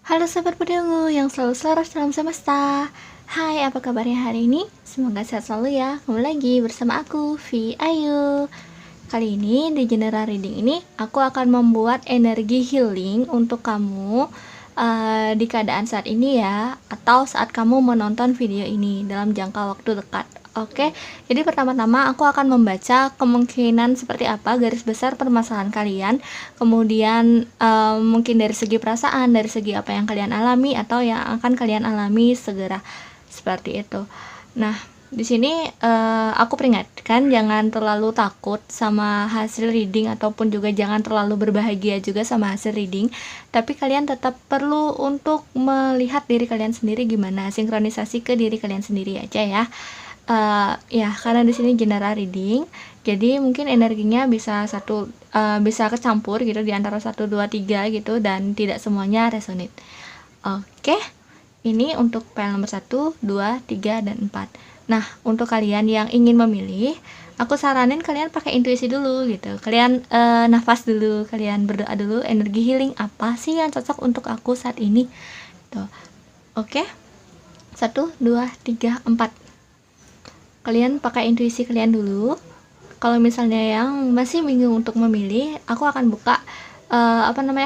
Halo sahabat Pedungu yang selalu selaras dalam semesta. Hai, apa kabarnya hari ini? Semoga sehat selalu ya. Kembali lagi bersama aku, Vi Ayu. Kali ini di General Reading ini aku akan membuat energi healing untuk kamu di keadaan saat ini ya, atau saat kamu menonton video ini dalam jangka waktu dekat. Oke, jadi pertama-tama aku akan membaca kemungkinan seperti apa garis besar permasalahan kalian, kemudian mungkin dari segi perasaan, dari segi apa yang kalian alami atau yang akan kalian alami segera, seperti itu. Nah, di sini aku peringatkan jangan terlalu takut sama hasil reading ataupun juga jangan terlalu berbahagia juga sama hasil reading, tapi kalian tetap perlu untuk melihat diri kalian sendiri gimana, sinkronisasi ke diri kalian sendiri aja ya. Ya karena di sini general reading, jadi mungkin energinya bisa bisa kecampur gitu di antara 1, 2, 3 gitu dan tidak semuanya resonate. Oke. Ini untuk file nomor 1, 2, 3, dan 4. Nah, untuk kalian yang ingin memilih, aku saranin kalian pakai intuisi dulu gitu. Kalian nafas dulu, kalian berdoa dulu, energi healing apa sih yang cocok untuk aku saat ini. Tuh. Oke. 1, 2, 3, 4. Kalian pakai intuisi kalian dulu. Kalau misalnya yang masih bingung untuk memilih, aku akan buka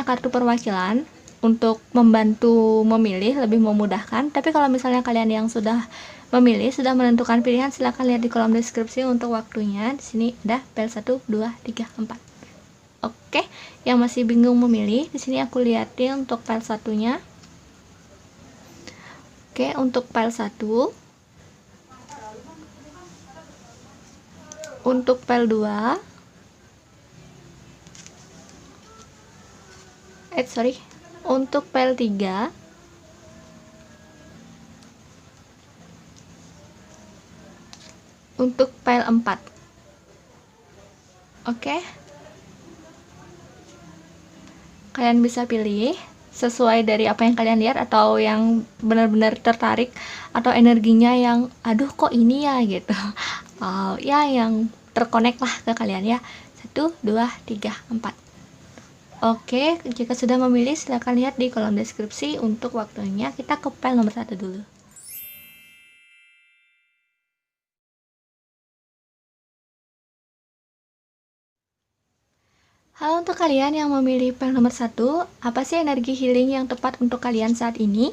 kartu perwakilan untuk membantu memilih, lebih memudahkan. Tapi kalau misalnya kalian yang sudah memilih, sudah menentukan pilihan, silahkan lihat di kolom deskripsi untuk waktunya. Di sini ada file 1, 2, 3, 4. Oke, yang masih bingung memilih, di sini aku lihatin untuk file satunya. Oke, untuk file 1, untuk file 2, untuk file 3, untuk file 4. Oke, kalian bisa pilih sesuai dari apa yang kalian lihat atau yang benar-benar tertarik atau energinya yang aduh kok ini ya gitu. Ya yang terkonek lah ke kalian ya. 1, 2, 3, 4. Oke, jika sudah memilih silahkan lihat di kolom deskripsi untuk waktunya. Kita ke file nomor 1 dulu. Halo untuk kalian yang memilih file nomor 1, apa sih energi healing yang tepat untuk kalian saat ini?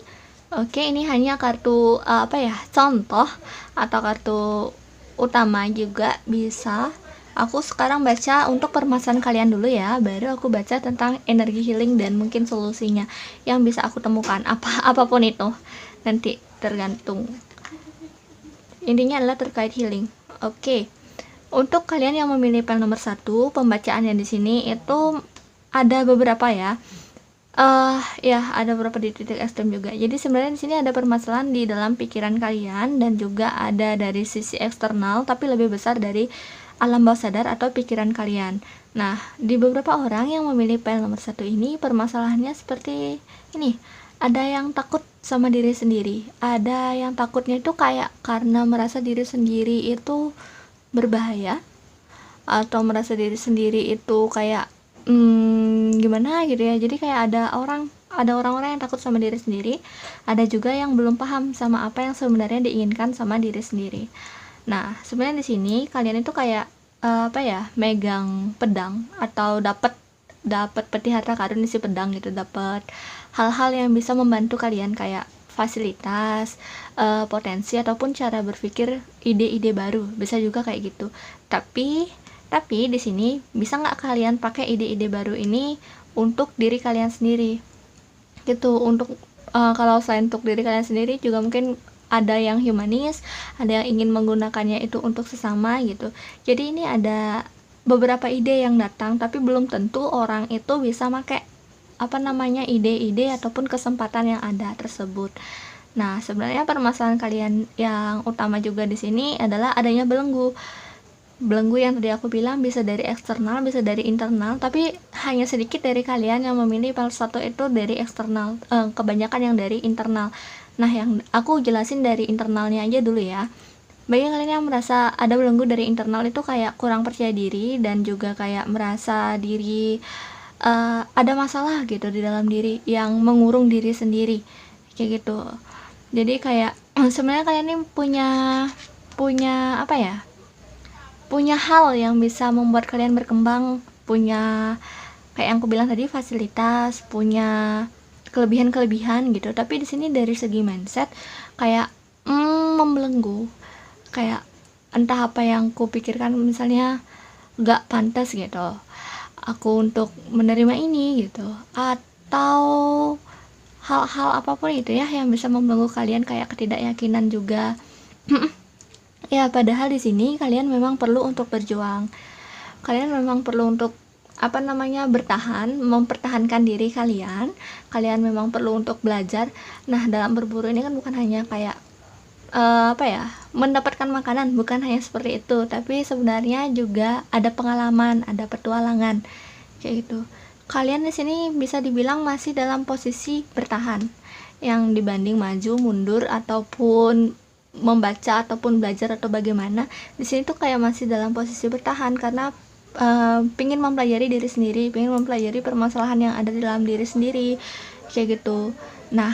Oke, ini hanya kartu contoh atau kartu utama juga bisa. Aku sekarang baca untuk permasalahan kalian dulu ya, baru aku baca tentang energi healing dan mungkin solusinya yang bisa aku temukan, apapun itu. Nanti tergantung. Intinya adalah terkait healing. Oke. Untuk kalian yang memilih file nomor 1, pembacaannya di sini itu ada beberapa ya. Ada beberapa di titik ekstrem juga. Jadi sebenarnya di sini ada permasalahan di dalam pikiran kalian dan juga ada dari sisi eksternal, tapi lebih besar dari alam bawah sadar atau pikiran kalian. Nah, di beberapa orang yang memilih file nomor 1 ini, permasalahannya seperti ini. Ada yang takut sama diri sendiri. Ada yang takutnya itu kayak karena merasa diri sendiri itu berbahaya, atau merasa diri sendiri itu kayak gimana gitu ya. Jadi kayak ada orang-orang yang takut sama diri sendiri, ada juga yang belum paham sama apa yang sebenarnya diinginkan sama diri sendiri. Nah, sebenarnya di sini kalian itu kayak megang pedang atau dapat peti harta karun isi pedang gitu, dapat hal-hal yang bisa membantu kalian kayak fasilitas, potensi ataupun cara berpikir, ide-ide baru, bisa juga kayak gitu. Tapi di sini bisa nggak kalian pakai ide-ide baru ini untuk diri kalian sendiri gitu. Untuk kalau selain untuk diri kalian sendiri juga mungkin ada yang humanis, ada yang ingin menggunakannya itu untuk sesama gitu. Jadi ini ada beberapa ide yang datang, tapi belum tentu orang itu bisa pakai ide-ide ataupun kesempatan yang ada tersebut. Nah, sebenarnya permasalahan kalian yang utama juga di sini adalah adanya belenggu. Belenggu yang tadi aku bilang bisa dari eksternal, bisa dari internal, tapi hanya sedikit dari kalian yang memilih file 1 itu dari eksternal, kebanyakan yang dari internal. Nah, yang aku jelasin dari internalnya aja dulu ya. Bagi kalian yang merasa ada belenggu dari internal itu kayak kurang percaya diri dan juga kayak merasa diri ada masalah gitu di dalam diri yang mengurung diri sendiri kayak gitu. Jadi kayak sebenarnya kalian ini punya apa ya, punya hal yang bisa membuat kalian berkembang, punya kayak yang aku bilang tadi fasilitas, punya kelebihan-kelebihan gitu. Tapi di sini dari segi mindset kayak membelenggu, kayak entah apa yang ku pikirkan misalnya gak pantas gitu aku untuk menerima ini gitu, atau hal-hal apapun itu ya yang bisa membelenggu kalian kayak ketidakyakinan juga. Ya padahal di sini kalian memang perlu untuk berjuang, kalian memang perlu untuk apa namanya bertahan, mempertahankan diri kalian, kalian memang perlu untuk belajar. Nah dalam berburu ini kan bukan hanya kayak apa ya, mendapatkan makanan, bukan hanya seperti itu, tapi sebenarnya juga ada pengalaman, ada petualangan kayak gitu. Kalian di sini bisa dibilang masih dalam posisi bertahan, yang dibanding maju mundur ataupun membaca ataupun belajar atau bagaimana, di sini tuh kayak masih dalam posisi bertahan karena pingin mempelajari diri sendiri, pingin mempelajari permasalahan yang ada di dalam diri sendiri kayak gitu. Nah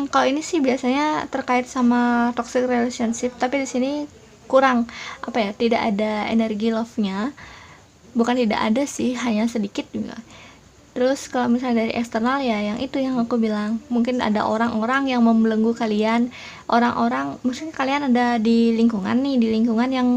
kalau ini sih biasanya terkait sama toxic relationship, tapi di sini kurang apa ya, tidak ada energi love-nya, bukan tidak ada sih, hanya sedikit juga. Terus kalau misalnya dari eksternal ya yang itu yang aku bilang, mungkin ada orang-orang yang membelenggu kalian, orang-orang mungkin kalian ada di lingkungan nih, di lingkungan yang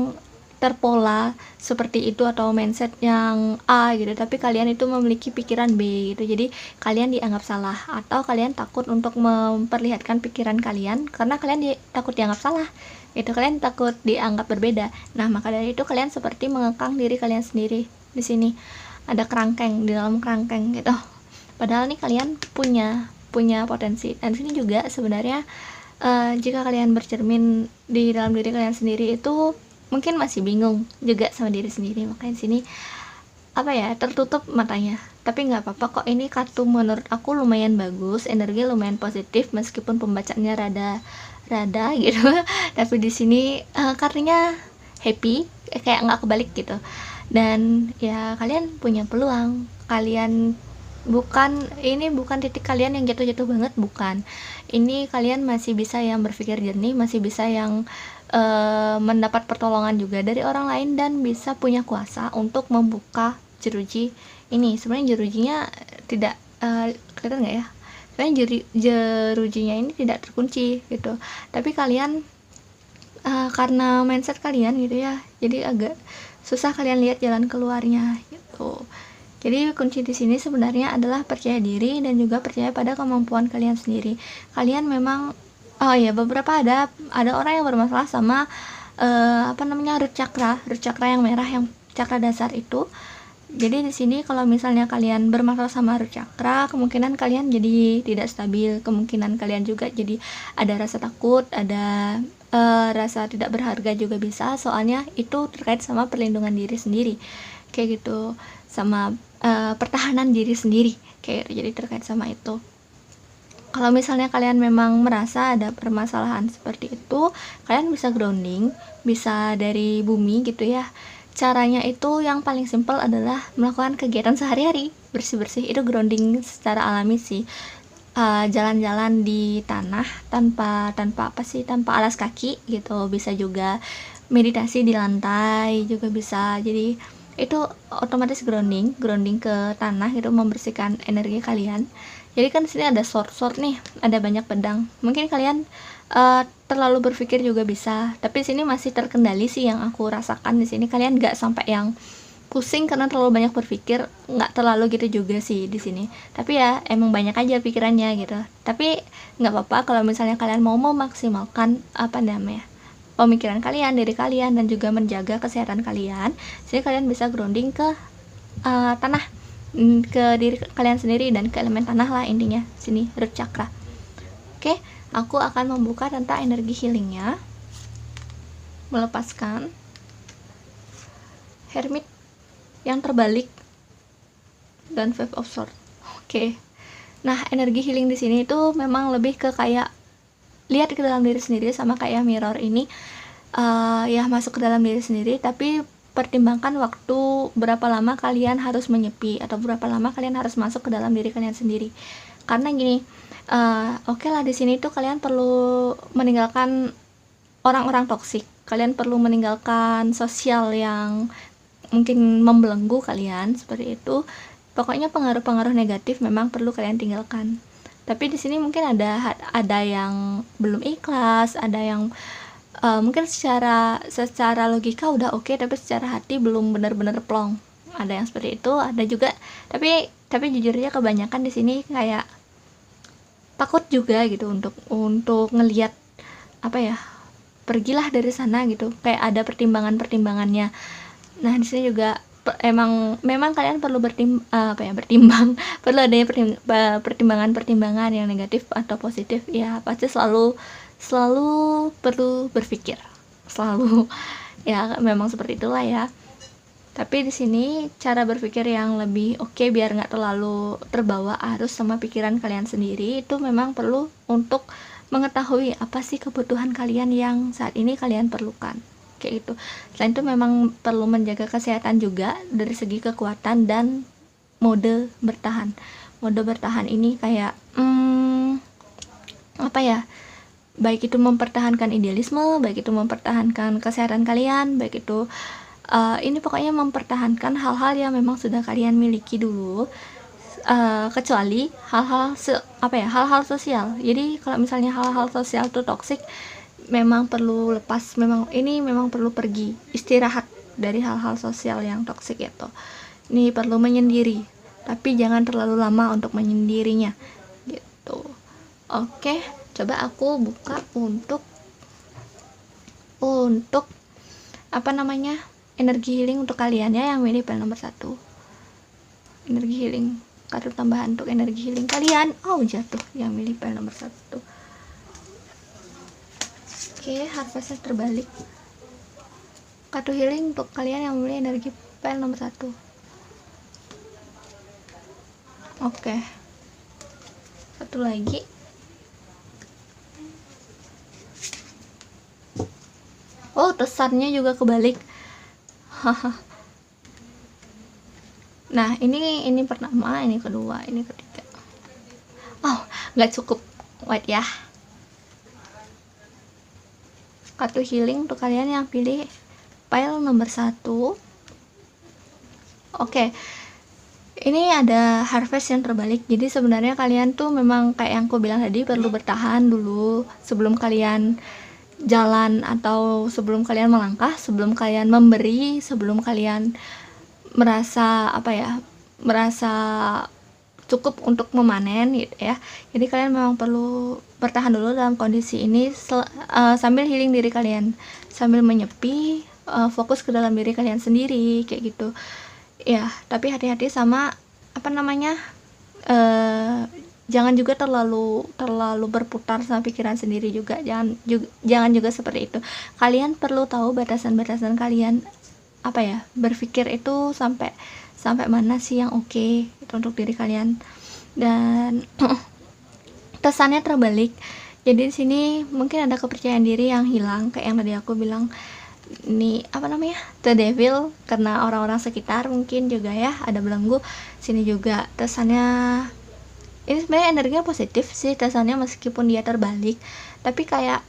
terpola seperti itu atau mindset yang A gitu, tapi kalian itu memiliki pikiran B gitu, jadi kalian dianggap salah atau kalian takut untuk memperlihatkan pikiran kalian karena kalian takut dianggap salah itu, kalian takut dianggap berbeda. Nah maka dari itu kalian seperti mengekang diri kalian sendiri. Di sini ada kerangkeng, di dalam kerangkeng gitu, padahal nih kalian punya potensi. Dan di sini juga sebenarnya jika kalian bercermin di dalam diri kalian sendiri itu mungkin masih bingung juga sama diri sendiri, makanya di sini apa ya, tertutup matanya. Tapi nggak apa-apa kok, ini kartu menurut aku lumayan bagus, energi lumayan positif meskipun pembacanya rada gitu. Tapi di sini kartunya happy, kayak nggak kebalik gitu. Dan ya kalian punya peluang, kalian ini bukan titik kalian yang jatuh-jatuh banget, bukan. Ini kalian masih bisa yang berpikir jernih, masih bisa yang mendapat pertolongan juga dari orang lain dan bisa punya kuasa untuk membuka jeruji ini. Sebenarnya jerujinya tidak kelihatan nggak ya, sebenarnya jerujinya ini tidak terkunci gitu, tapi kalian karena mindset kalian gitu ya, jadi agak susah kalian lihat jalan keluarnya gitu. Jadi kunci di sini sebenarnya adalah percaya diri dan juga percaya pada kemampuan kalian sendiri. Kalian memang beberapa ada orang yang bermasalah sama apa namanya, root chakra yang merah, yang chakra dasar itu. Jadi di sini kalau misalnya kalian bermasalah sama root chakra, kemungkinan kalian jadi tidak stabil, kemungkinan kalian juga jadi ada rasa takut, ada rasa tidak berharga juga bisa, soalnya itu terkait sama perlindungan diri sendiri kayak gitu, sama pertahanan diri sendiri kayak gitu. Jadi terkait sama itu. Kalau misalnya kalian memang merasa ada permasalahan seperti itu, kalian bisa grounding, bisa dari bumi gitu ya. Caranya itu yang paling simpel adalah melakukan kegiatan sehari-hari, bersih-bersih, itu grounding secara alami sih. Jalan-jalan di tanah tanpa alas kaki gitu, bisa juga meditasi di lantai juga bisa. Jadi itu otomatis grounding ke tanah, itu membersihkan energi kalian. Jadi kan di sini ada sword nih, ada banyak pedang. Mungkin kalian terlalu berpikir juga bisa, tapi di sini masih terkendali sih yang aku rasakan. Di sini kalian nggak sampai yang pusing karena terlalu banyak berpikir, nggak terlalu gitu juga sih di sini. Tapi ya emang banyak aja pikirannya gitu. Tapi nggak apa-apa kalau misalnya kalian mau memaksimalkan apa namanya, pemikiran kalian, diri kalian, dan juga menjaga kesehatan kalian. Jadi kalian bisa grounding ke tanah, ke diri kalian sendiri dan ke elemen tanah lah intinya. Sini root chakra. Oke, aku akan membuka tentang energi healingnya. Melepaskan Hermit yang terbalik dan Five of Swords. Oke. Nah, energi healing di sini itu memang lebih ke kayak lihat ke dalam diri sendiri, sama kayak mirror ini ya masuk ke dalam diri sendiri, tapi pertimbangkan waktu berapa lama kalian harus menyepi atau berapa lama kalian harus masuk ke dalam diri kalian sendiri. Karena gini, oke lah di sini tuh kalian perlu meninggalkan orang-orang toksik, kalian perlu meninggalkan sosial yang mungkin membelenggu kalian seperti itu. Pokoknya pengaruh-pengaruh negatif memang perlu kalian tinggalkan. Tapi di sini mungkin ada yang belum ikhlas, ada yang mungkin secara logika udah oke, tapi secara hati belum benar-benar plong. Ada yang seperti itu, ada juga. Tapi jujurnya kebanyakan di sini kayak takut juga gitu untuk ngelihat pergilah dari sana gitu, kayak ada pertimbangannya. Nah di sini juga memang kalian perlu bertimbang perlu adanya pertimbangan yang negatif atau positif ya, pasti selalu perlu berpikir selalu ya, memang seperti itulah ya. Tapi di sini cara berpikir yang lebih oke biar nggak terlalu terbawa arus sama pikiran kalian sendiri, itu memang perlu untuk mengetahui apa sih kebutuhan kalian yang saat ini kalian perlukan, kayak gitu. Selain itu memang perlu menjaga kesehatan juga dari segi kekuatan dan mode bertahan. Mode bertahan ini kayak baik itu mempertahankan idealisme, baik itu mempertahankan kesehatan kalian, baik itu ini pokoknya mempertahankan hal-hal yang memang sudah kalian miliki dulu, kecuali hal-hal sosial. Jadi kalau misalnya hal-hal sosial itu toksik, memang perlu lepas, memang perlu pergi, istirahat dari hal-hal sosial yang toksik itu. Ini perlu menyendiri, tapi jangan terlalu lama untuk menyendirinya gitu. Oke, coba aku buka untuk energi healing untuk kalian ya yang milih file nomor 1. Energi healing, kartu tambahan untuk energi healing kalian. Jatuh yang milih file nomor 1. Oke, harvestnya terbalik. Kartu healing untuk kalian yang memilih energi file nomor 1. Oke. Satu lagi. Tesannya juga kebalik. Nah, ini pertama, ini kedua, ini ketiga. Nggak cukup. Wait ya. Kartu healing untuk kalian yang pilih file nomor 1. Oke. Ini ada harvest yang terbalik. Jadi sebenarnya kalian tuh memang kayak yang aku bilang tadi, perlu bertahan dulu sebelum kalian jalan, atau sebelum kalian melangkah, sebelum kalian memberi, sebelum kalian merasa cukup untuk memanen gitu ya. Jadi kalian memang perlu bertahan dulu dalam kondisi ini, sambil healing diri kalian, sambil menyepi, fokus ke dalam diri kalian sendiri kayak gitu ya. Tapi hati-hati sama jangan juga terlalu berputar sama pikiran sendiri juga. Jangan juga seperti itu. Kalian perlu tahu batasan-batasan kalian, berpikir itu sampai mana sih yang oke itu untuk diri kalian. Dan kesannya terbalik. Jadi di sini mungkin ada kepercayaan diri yang hilang, kayak yang tadi aku bilang. Ini the devil, karena orang-orang sekitar mungkin juga ya ada belenggu. Sini juga kesannya ini sebenarnya energinya positif sih kesannya, meskipun dia terbalik. Tapi kayak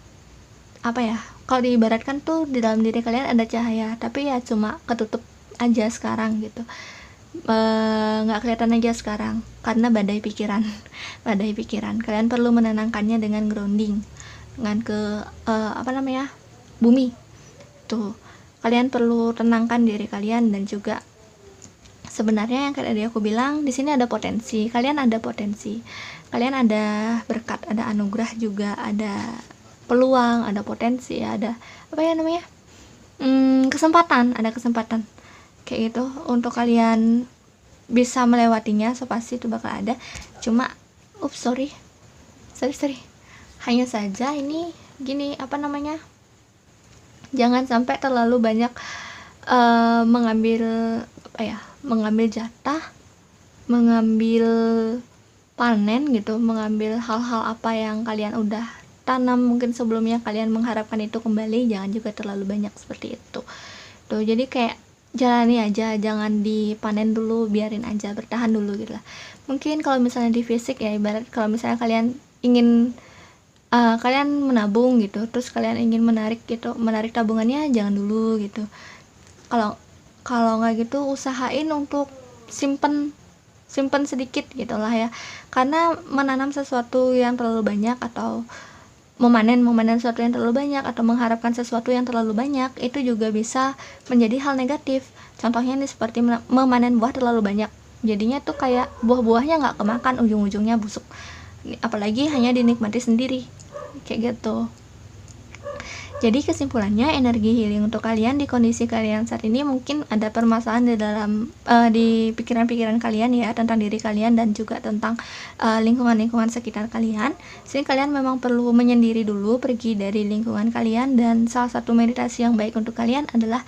kalau diibaratkan tuh di dalam diri kalian ada cahaya, tapi ya cuma ketutup aja sekarang gitu, nggak kelihatan aja sekarang karena badai pikiran. Kalian perlu menenangkannya dengan grounding, dengan ke bumi tuh. Kalian perlu tenangkan diri kalian. Dan juga sebenarnya yang kayak tadi aku bilang, di sini ada potensi. Kalian ada berkat, ada anugerah juga, ada peluang, ada potensi, ada kesempatan kayak gitu. Untuk kalian bisa melewatinya, so pasti itu bakal ada. Cuma sorry, hanya saja ini gini, jangan sampai terlalu banyak mengambil jatah, mengambil panen gitu, mengambil hal-hal apa yang kalian udah tanam mungkin sebelumnya, kalian mengharapkan itu kembali. Jangan juga terlalu banyak seperti itu tuh. Jadi kayak jalani aja, jangan dipanen dulu, biarin aja, bertahan dulu gitu lah. Mungkin kalau misalnya di fisik ya, ibarat kalau misalnya kalian ingin kalian menabung gitu, terus kalian ingin menarik tabungannya, jangan dulu gitu. Kalau kalau nggak gitu, usahain untuk simpen simpen sedikit gitulah ya, karena menanam sesuatu yang terlalu banyak atau memanen sesuatu yang terlalu banyak atau mengharapkan sesuatu yang terlalu banyak itu juga bisa menjadi hal negatif. Contohnya nih seperti memanen buah terlalu banyak, jadinya tuh kayak buah-buahnya nggak kemakan, ujung-ujungnya busuk, apalagi hanya dinikmati sendiri kayak gitu. Jadi kesimpulannya, energi healing untuk kalian di kondisi kalian saat ini mungkin ada permasalahan di dalam di pikiran-pikiran kalian ya, tentang diri kalian dan juga tentang lingkungan-lingkungan sekitar kalian. Jadi kalian memang perlu menyendiri dulu, pergi dari lingkungan kalian, dan salah satu meditasi yang baik untuk kalian adalah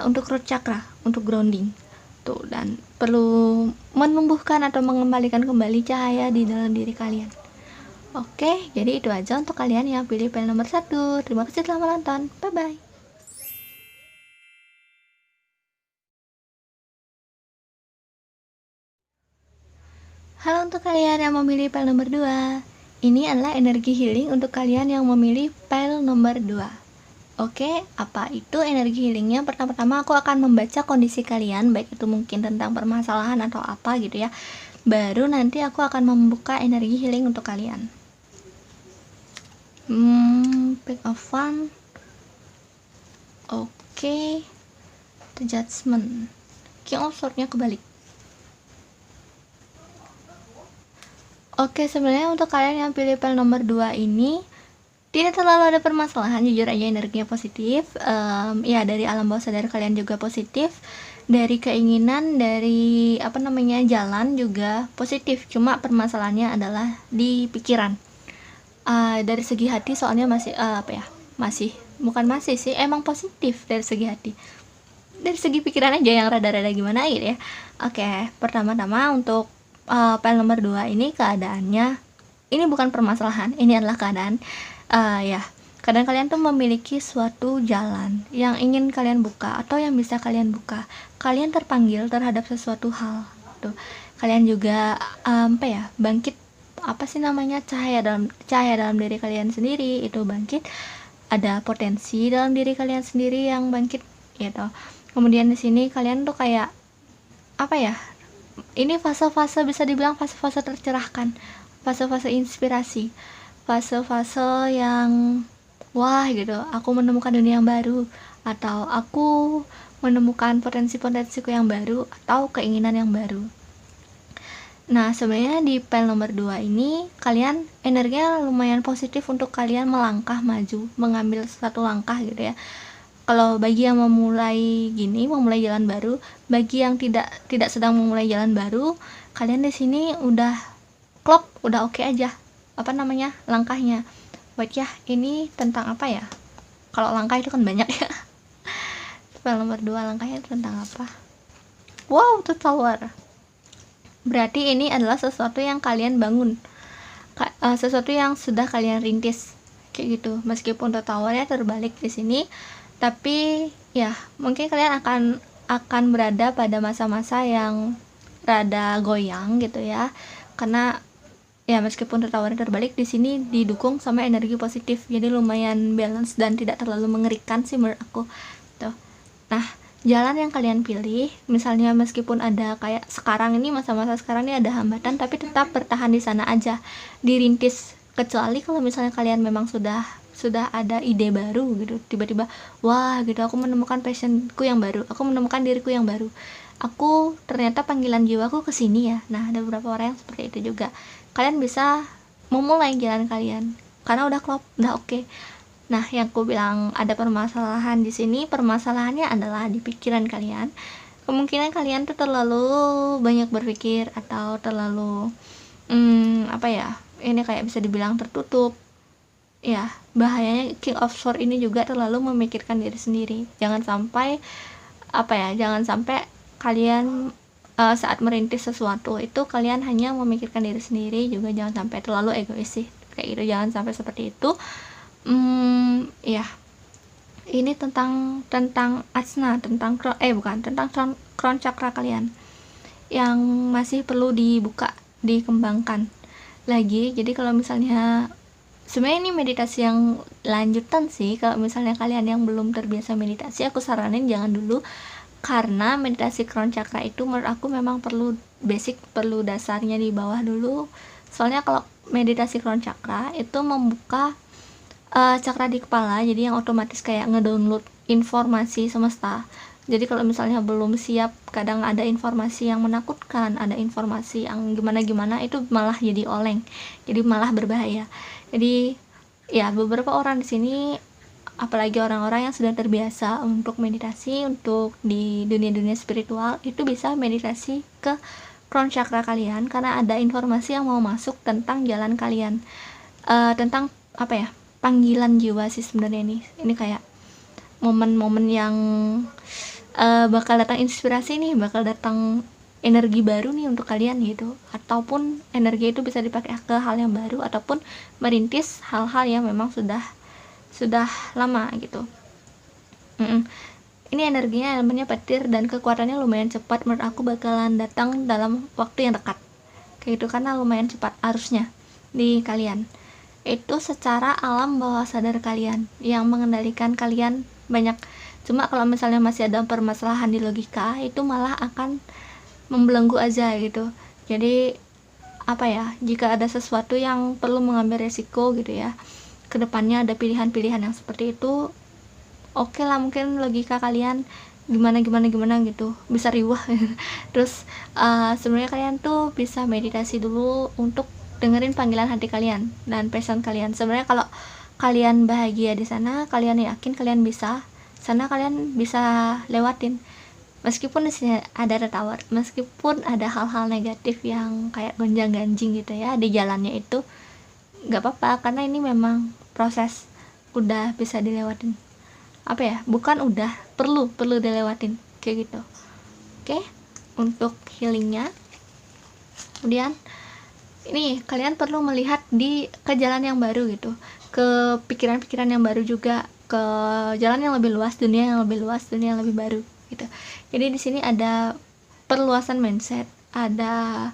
untuk root chakra, untuk grounding tuh, dan perlu menumbuhkan atau mengembalikan kembali cahaya di dalam diri kalian. Oke, jadi itu aja untuk kalian yang pilih panel nomor 1. Terima kasih telah menonton. Bye-bye. Halo untuk kalian yang memilih panel nomor 2. Ini adalah energi healing untuk kalian yang memilih panel nomor 2. Oke, apa itu energi healingnya? Pertama-tama aku akan membaca kondisi kalian, baik itu mungkin tentang permasalahan atau apa gitu ya. Baru nanti aku akan membuka energi healing untuk kalian. Pick of Fun. Oke. The Judgment. King of Sword-nya kebalik. Oke, sebenarnya untuk kalian yang pilih panel nomor 2 ini tidak terlalu ada permasalahan, jujur aja energinya positif. Ya, dari alam bawah sadar kalian juga positif, dari keinginan, dari jalan juga positif. Cuma permasalahannya adalah di pikiran. Dari segi hati soalnya emang positif dari segi hati. Dari segi pikiran aja yang rada-rada gimana gitu ya. Oke, pertama-tama untuk panel nomor 2 ini keadaannya, ini bukan permasalahan, ini adalah keadaan. Kadang kalian tuh memiliki suatu jalan yang ingin kalian buka atau yang bisa kalian buka. Kalian terpanggil terhadap sesuatu hal tuh. Kalian juga bangkit cahaya dalam diri kalian sendiri itu bangkit. Ada potensi dalam diri kalian sendiri yang bangkit gitu. Kemudian di sini kalian tuh kayak ini fase-fase, bisa dibilang fase-fase tercerahkan, fase-fase inspirasi, fase-fase yang wah gitu, aku menemukan dunia yang baru, atau aku menemukan potensi-potensiku yang baru, atau keinginan yang baru. Nah, sebenarnya di panel nomor 2 ini kalian energinya lumayan positif untuk kalian melangkah maju, mengambil satu langkah gitu ya. Kalau bagi yang memulai jalan baru, bagi yang tidak sedang memulai jalan baru, kalian di sini udah klop, udah oke aja langkahnya. Buat ya, ini tentang apa ya? Kalau langkah itu kan banyak ya. Panel nomor 2 langkahnya tentang apa? Wow, itu Tower. Berarti ini adalah sesuatu yang kalian bangun, sesuatu yang sudah kalian rintis kayak gitu. Meskipun towernya terbalik di sini, tapi ya mungkin kalian akan berada pada masa-masa yang rada goyang gitu ya, karena ya meskipun towernya terbalik, di sini didukung sama energi positif, jadi lumayan balance dan tidak terlalu mengerikan sih menurut aku tuh. Nah, jalan yang kalian pilih, misalnya meskipun ada kayak sekarang ini, masa-masa sekarang ini ada hambatan, tapi tetap bertahan di sana aja, dirintis. Kecuali kalau misalnya kalian memang sudah ada ide baru gitu, tiba-tiba wah gitu, aku menemukan passionku yang baru, aku menemukan diriku yang baru, aku ternyata panggilan jiwaku kesini ya. Nah, ada beberapa orang yang seperti itu juga. Kalian bisa memulai jalan kalian karena udah klop, udah oke. Nah, yang aku bilang ada permasalahan di sini, permasalahannya adalah di pikiran kalian. Kemungkinan kalian tuh terlalu banyak berpikir atau terlalu ini kayak bisa dibilang tertutup. Ya, bahayanya King of Sword ini juga terlalu memikirkan diri sendiri. Jangan sampai kalian saat merintis sesuatu itu kalian hanya memikirkan diri sendiri, juga jangan sampai terlalu egois sih. Kayak gitu, jangan sampai seperti itu. Ya, ini tentang asna, tentang crown chakra kalian yang masih perlu dibuka, dikembangkan lagi. Jadi kalau misalnya sebenarnya ini meditasi yang lanjutan sih, kalau misalnya kalian yang belum terbiasa meditasi, aku saranin jangan dulu, karena meditasi crown chakra itu menurut aku memang perlu basic, perlu dasarnya di bawah dulu. Soalnya kalau meditasi crown chakra itu membuka cakra di kepala, jadi yang otomatis kayak ngedownload informasi semesta. Jadi kalau misalnya belum siap, kadang ada informasi yang menakutkan, ada informasi yang gimana-gimana, itu malah jadi oleng, jadi malah berbahaya. Jadi ya beberapa orang di sini, apalagi orang-orang yang sudah terbiasa untuk meditasi, untuk di dunia-dunia spiritual, itu bisa meditasi ke crown chakra kalian karena ada informasi yang mau masuk tentang jalan kalian, tentang apa ya, panggilan jiwa sih sebenarnya. Ini kayak momen-momen yang bakal datang inspirasi nih, bakal datang energi baru nih untuk kalian gitu, ataupun energi itu bisa dipakai ke hal yang baru ataupun merintis hal-hal yang memang sudah lama gitu. Ini energinya elemennya petir dan kekuatannya lumayan cepat, menurut aku bakalan datang dalam waktu yang dekat kayak gitu, karena lumayan cepat arusnya di kalian. Itu secara alam bawah sadar kalian yang mengendalikan kalian banyak. Cuma kalau misalnya masih ada permasalahan di logika, itu malah akan membelenggu aja gitu. Jadi apa ya, jika ada sesuatu yang perlu mengambil resiko gitu ya, kedepannya ada pilihan-pilihan yang seperti itu, oke lah, mungkin logika kalian gimana gitu, bisa riwah. Terus sebenarnya kalian tuh bisa meditasi dulu untuk dengerin panggilan hati kalian dan passion kalian. Sebenarnya kalau kalian bahagia di sana, kalian yakin kalian bisa, sana kalian bisa lewatin. Meskipun di sini ada retawar, meskipun ada hal-hal negatif yang kayak gonjang-ganjing gitu ya di jalannya, itu nggak apa-apa, karena ini memang proses, udah bisa dilewatin. Apa ya, bukan udah, perlu dilewatin kayak gitu. Oke, untuk healingnya. Kemudian ini kalian perlu melihat ke jalan yang baru gitu, ke pikiran-pikiran yang baru juga, ke jalan yang lebih luas, dunia yang lebih luas, dunia yang lebih baru gitu. Jadi di sini ada perluasan mindset, ada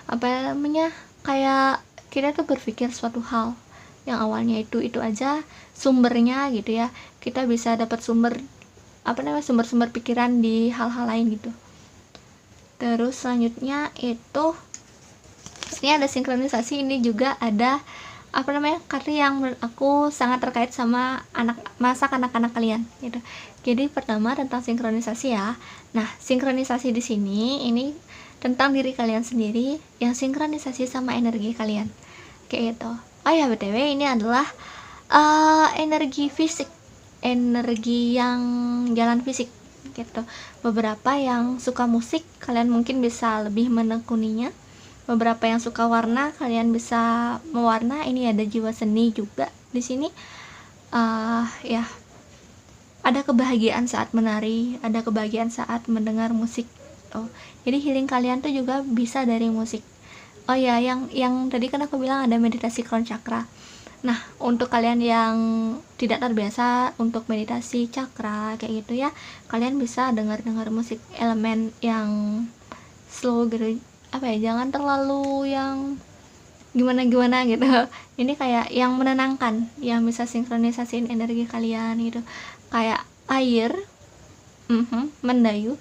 apa namanya, kayak kita tuh berpikir suatu hal yang awalnya itu aja sumbernya gitu ya, kita bisa dapat sumber pikiran di hal-hal lain gitu. Terus selanjutnya itu ini ada sinkronisasi. Ini juga ada kartu yang menurut aku sangat terkait sama masa kanak-kanak kalian gitu. Jadi pertama tentang sinkronisasi ya. Nah, sinkronisasi di sini ini tentang diri kalian sendiri yang sinkronisasi sama energi kalian kayak gitu. Oh ya, BTW ini adalah energi fisik, energi yang jalan fisik gitu. Beberapa yang suka musik, kalian mungkin bisa lebih menekuninya. Beberapa yang suka warna, kalian bisa mewarna. Ini ada jiwa seni juga di sini. Ya, ada kebahagiaan saat menari, ada kebahagiaan saat mendengar musik. Jadi healing kalian tuh juga bisa dari musik. Oh ya, yang tadi kan aku bilang ada meditasi crown chakra. Nah, untuk kalian yang tidak terbiasa untuk meditasi cakra kayak gitu ya, kalian bisa dengar musik elemen yang slow gitu. Jangan terlalu yang gimana gitu. Ini kayak yang menenangkan, yang bisa sinkronisasiin energi kalian gitu. Kayak air mendayu,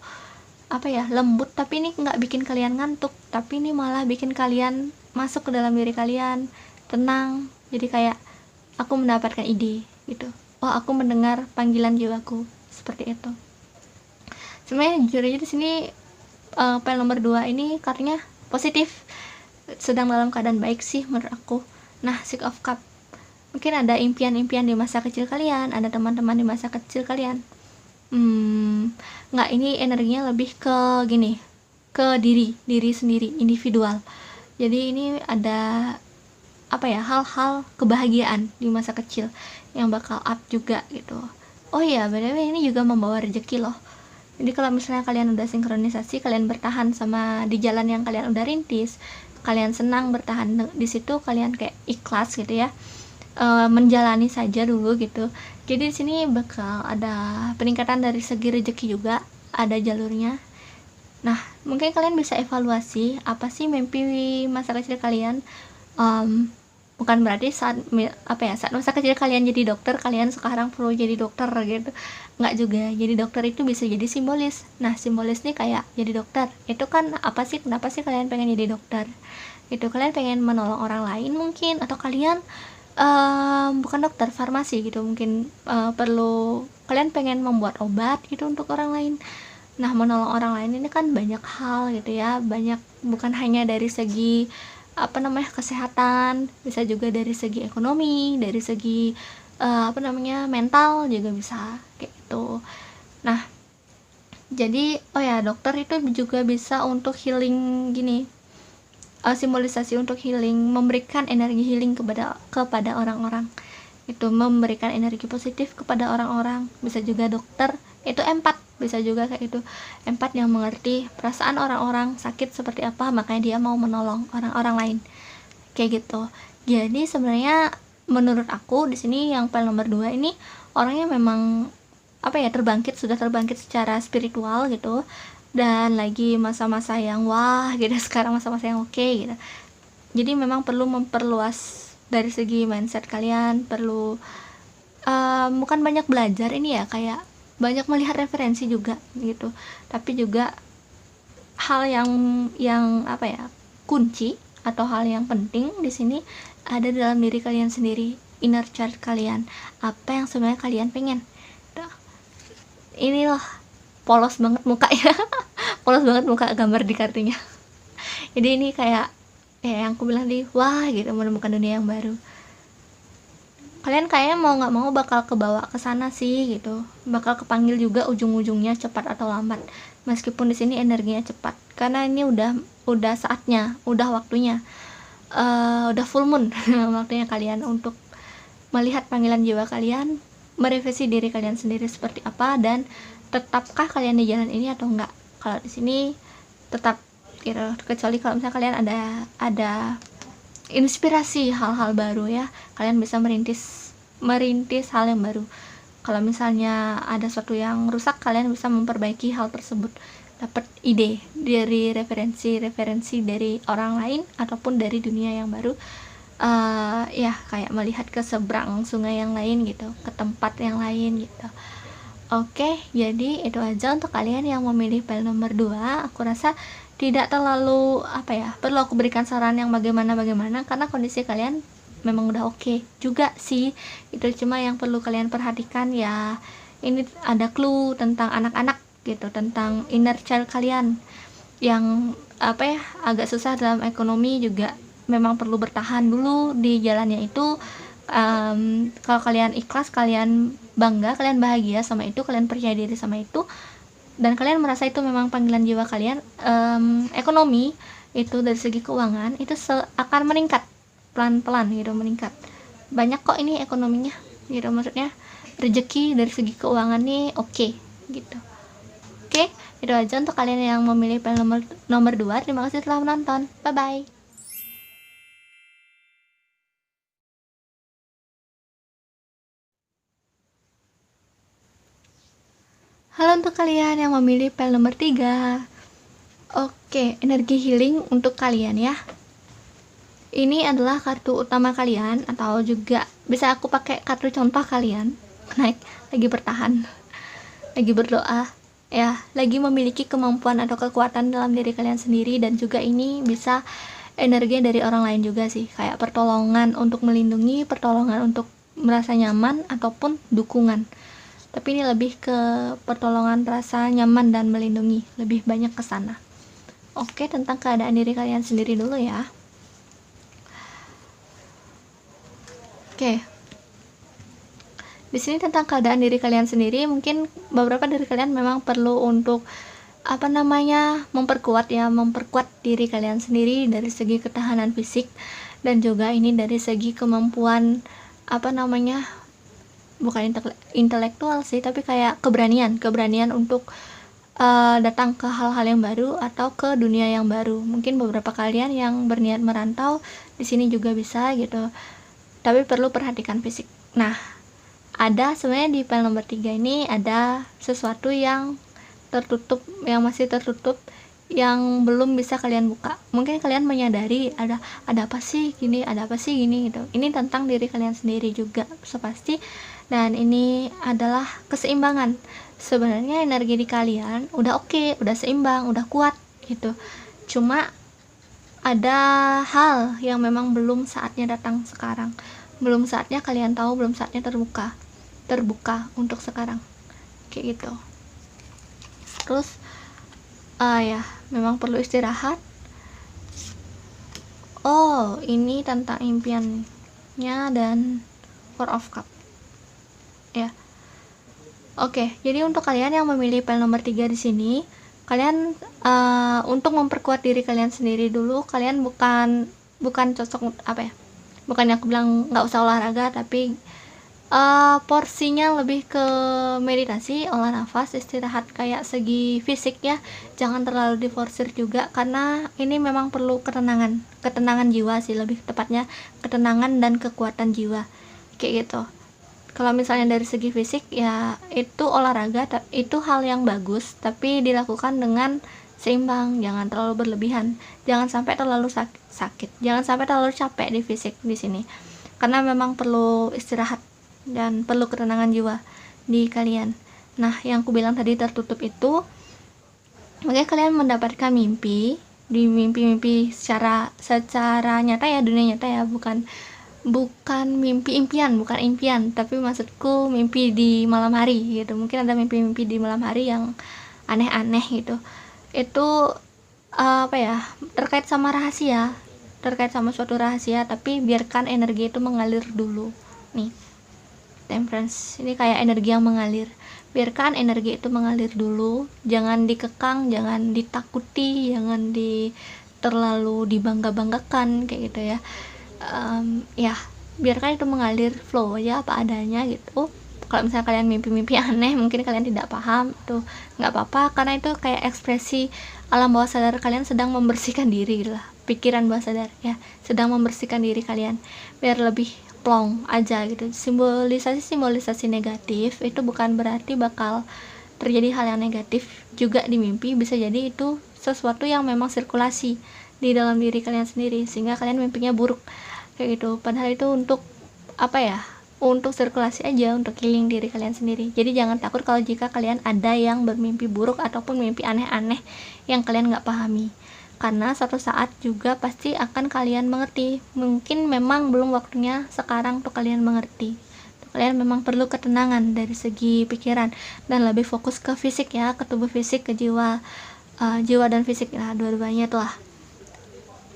lembut, tapi ini nggak bikin kalian ngantuk, tapi ini malah bikin kalian masuk ke dalam diri kalian, tenang. Jadi kayak aku mendapatkan ide gitu. Oh, aku mendengar panggilan jiwaku, seperti itu. Sebenarnya jujur aja di sini file nomor 2 ini kartunya positif, sedang dalam keadaan baik sih menurut aku. Nah, Six of Cup, mungkin ada impian-impian di masa kecil kalian, ada teman-teman di masa kecil kalian. Nggak, ini energinya lebih ke gini, ke diri sendiri, individual. Jadi ini ada hal-hal kebahagiaan di masa kecil yang bakal up juga gitu. Oh iya, btw ini juga membawa rezeki loh. Jadi kalau misalnya kalian udah sinkronisasi, kalian bertahan sama di jalan yang kalian udah rintis, kalian senang bertahan di situ, kalian kayak ikhlas gitu ya, menjalani saja dulu gitu. Jadi di sini bakal ada peningkatan dari segi rezeki juga, ada jalurnya. Nah, mungkin kalian bisa evaluasi apa sih mimpi masa kecil kalian. Bukan berarti saat masa kecil kalian jadi dokter, kalian sekarang perlu jadi dokter gitu. Nggak juga. Jadi dokter itu bisa jadi simbolis. Nah, simbolis nih kayak jadi dokter. Itu kan apa sih, kenapa sih kalian pengen jadi dokter? Itu kalian pengen menolong orang lain mungkin, atau kalian bukan dokter, farmasi gitu mungkin, perlu kalian pengen membuat obat gitu untuk orang lain. Nah, menolong orang lain ini kan banyak hal gitu ya, banyak, bukan hanya dari segi kesehatan, bisa juga dari segi ekonomi, dari segi mental juga bisa kayak gitu. Nah, jadi dokter itu juga bisa untuk healing gini, simbolisasi untuk healing, memberikan energi healing kepada orang-orang, itu memberikan energi positif kepada orang-orang. Bisa juga dokter itu empat, bisa juga kayak itu, empat yang mengerti perasaan orang-orang sakit seperti apa, makanya dia mau menolong orang-orang lain kayak gitu. Jadi sebenarnya menurut aku di sini yang file nomor 2 ini orangnya memang sudah terbangkit secara spiritual gitu, dan lagi masa-masa yang wah gitu sekarang, masa-masa yang oke gitu. Jadi memang perlu memperluas dari segi mindset kalian, perlu bukan banyak belajar ini ya, kayak banyak melihat referensi juga gitu, tapi juga hal yang kunci atau hal yang penting di sini ada dalam diri kalian sendiri, inner child kalian, apa yang sebenarnya kalian pengen. Ini loh, polos banget mukanya polos banget muka gambar di kartunya. Jadi ini kayak yang aku bilang wah gitu, menemukan dunia yang baru. Kalian kayaknya mau nggak mau bakal kebawa ke sana sih gitu, bakal kepanggil juga ujung-ujungnya, cepat atau lambat. Meskipun di sini energinya cepat, karena ini udah saatnya, udah waktunya, udah full moon waktunya kalian untuk melihat panggilan jiwa kalian, merevisi diri kalian sendiri seperti apa, dan tetapkah kalian di jalan ini atau enggak. Kalau di sini tetap gitu, kecuali kalau misalnya kalian ada inspirasi hal-hal baru ya, kalian bisa merintis hal yang baru. Kalau misalnya ada sesuatu yang rusak, kalian bisa memperbaiki hal tersebut, dapat ide dari referensi dari orang lain ataupun dari dunia yang baru. Kayak melihat ke seberang sungai yang lain gitu, ke tempat yang lain gitu. Oke, jadi itu aja untuk kalian yang memilih file nomor 2. Aku rasa tidak terlalu perlu aku berikan saran yang bagaimana, karena kondisi kalian memang udah oke juga sih. Itu cuma yang perlu kalian perhatikan ya, ini ada clue tentang anak-anak gitu, tentang inner child kalian yang agak susah dalam ekonomi juga. Memang perlu bertahan dulu di jalannya itu. Kalau kalian ikhlas, kalian bangga, kalian bahagia sama itu, kalian percaya diri sama itu, dan kalian merasa itu memang panggilan jiwa kalian, ekonomi itu dari segi keuangan itu akan meningkat pelan-pelan gitu, meningkat banyak kok ini ekonominya gitu, maksudnya rezeki dari segi keuangan nih oke gitu. Oke, itu aja untuk kalian yang memilih file nomor 2. Terima kasih telah menonton, bye bye. Halo untuk kalian yang memilih file nomor 3. Oke, energi healing untuk kalian ya. Ini adalah kartu utama kalian, atau juga bisa aku pakai kartu contoh kalian. Lagi bertahan, lagi berdoa ya, lagi memiliki kemampuan atau kekuatan dalam diri kalian sendiri, dan juga ini bisa energi dari orang lain juga sih, kayak pertolongan untuk melindungi, pertolongan untuk merasa nyaman, ataupun dukungan. Tapi ini lebih ke pertolongan rasa nyaman dan melindungi, lebih banyak ke sana. Oke, tentang keadaan diri kalian sendiri dulu ya. Oke. Di sini tentang keadaan diri kalian sendiri, mungkin beberapa dari kalian memang perlu untuk memperkuat diri kalian sendiri dari segi ketahanan fisik, dan juga ini dari segi kemampuan bukan intelektual sih, tapi kayak keberanian untuk datang ke hal-hal yang baru atau ke dunia yang baru. Mungkin beberapa kalian yang berniat merantau di sini juga bisa gitu. tapi perlu perhatikan fisik. Nah, ada sebenarnya di file nomor 3 ini ada sesuatu yang tertutup, yang masih tertutup, yang belum bisa kalian buka. Mungkin kalian menyadari ada apa sih gini, ada apa sih gini gitu. Ini tentang diri kalian sendiri juga sepasti, dan ini adalah keseimbangan. Sebenarnya energi di kalian udah oke, udah seimbang, udah kuat gitu. Cuma ada hal yang memang belum saatnya datang sekarang. Belum saatnya kalian tahu, belum saatnya terbuka untuk sekarang. Kayak gitu. Terus ya, memang perlu istirahat. Oh, ini tentang impiannya dan Four of Cup. Ya. Oke, jadi untuk kalian yang memilih file nomor 3 di sini, kalian untuk memperkuat diri kalian sendiri dulu, kalian bukan cocok apa ya? Bukannya aku bilang nggak usah olahraga, tapi porsinya lebih ke meditasi, olah nafas, istirahat kayak segi fisik ya. Jangan terlalu diforsir juga, karena ini memang perlu ketenangan jiwa sih, lebih tepatnya ketenangan dan kekuatan jiwa kayak gitu. Kalau misalnya dari segi fisik ya, itu olahraga itu hal yang bagus, tapi dilakukan dengan seimbang, jangan terlalu berlebihan, jangan sampai terlalu sakit, jangan sampai terlalu capek di fisik di sini, karena memang perlu istirahat dan perlu ketenangan jiwa di kalian. Nah, yang aku bilang tadi tertutup itu, makanya kalian mendapatkan mimpi, di mimpi secara nyata ya, dunia nyata ya, bukan mimpi impian, bukan impian, tapi maksudku mimpi di malam hari gitu. Mungkin ada mimpi-mimpi di malam hari yang aneh-aneh gitu. Itu apa ya, terkait sama suatu rahasia, tapi biarkan energi itu mengalir dulu. Nih, Temperance ini kayak energi yang mengalir. Biarkan energi itu mengalir dulu, jangan dikekang, jangan ditakuti, jangan terlalu dibangga-banggakan kayak gitu ya. Ya, biarkan itu mengalir, flow aja apa adanya gitu. Kalau misalnya kalian mimpi-mimpi aneh, mungkin kalian tidak paham, itu nggak apa-apa, karena itu kayak ekspresi alam bawah sadar kalian sedang membersihkan diri lah. Pikiran bawah sadar ya, sedang membersihkan diri kalian biar lebih plong aja gitu. Simbolisasi negatif itu bukan berarti bakal terjadi hal yang negatif juga di mimpi. Bisa jadi itu sesuatu yang memang sirkulasi di dalam diri kalian sendiri, sehingga kalian mimpinya buruk kayak gitu. Padahal itu untuk apa ya, untuk sirkulasi aja, untuk healing diri kalian sendiri. Jadi jangan takut kalau jika kalian ada yang bermimpi buruk ataupun mimpi aneh-aneh yang kalian nggak pahami, karena suatu saat juga pasti akan kalian mengerti. Mungkin memang belum waktunya sekarang untuk kalian mengerti. Kalian memang perlu ketenangan dari segi pikiran dan lebih fokus ke fisik ya, ke tubuh fisik, ke jiwa, jiwa dan fisik lah, dua-duanya tuh lah.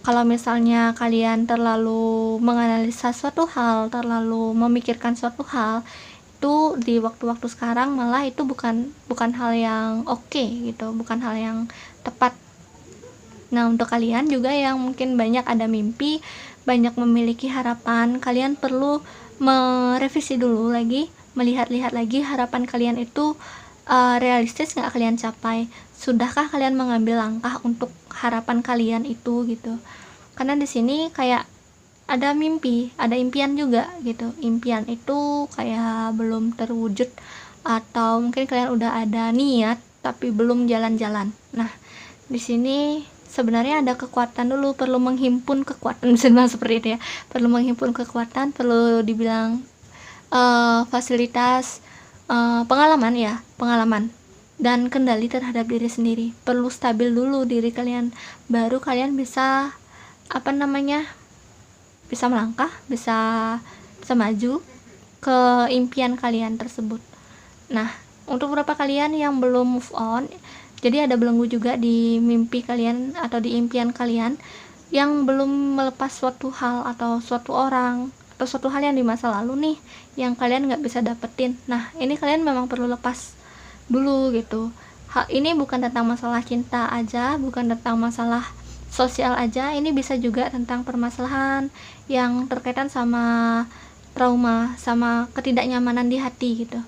Kalau misalnya kalian terlalu menganalisa suatu hal, terlalu memikirkan suatu hal, itu di waktu-waktu sekarang malah itu bukan hal yang oke gitu, bukan hal yang tepat. Nah, untuk kalian juga yang mungkin banyak ada mimpi, banyak memiliki harapan, kalian perlu merevisi dulu lagi, melihat-lihat lagi harapan kalian itu realistis nggak kalian capai. Sudahkah kalian mengambil langkah untuk harapan kalian itu gitu. Karena di sini kayak ada mimpi, ada impian juga gitu. Impian itu kayak belum terwujud, atau mungkin kalian udah ada niat tapi belum jalan-jalan. Nah, di sini sebenarnya ada kekuatan dulu, perlu menghimpun kekuatan, bisa dibilang seperti itu ya, perlu menghimpun kekuatan, perlu dibilang fasilitas, pengalaman dan kendali terhadap diri sendiri. Perlu stabil dulu diri kalian, baru kalian bisa bisa melangkah, bisa maju ke impian kalian tersebut. Nah, untuk beberapa kalian yang belum move on, jadi ada belenggu juga di mimpi kalian atau di impian kalian yang belum melepas suatu hal atau suatu orang atau suatu hal yang di masa lalu nih yang kalian nggak bisa dapetin. Nah, ini kalian memang perlu lepas dulu gitu. Hal ini bukan tentang masalah cinta aja, bukan tentang masalah sosial aja, ini bisa juga tentang permasalahan yang terkaitan sama trauma, sama ketidaknyamanan di hati gitu.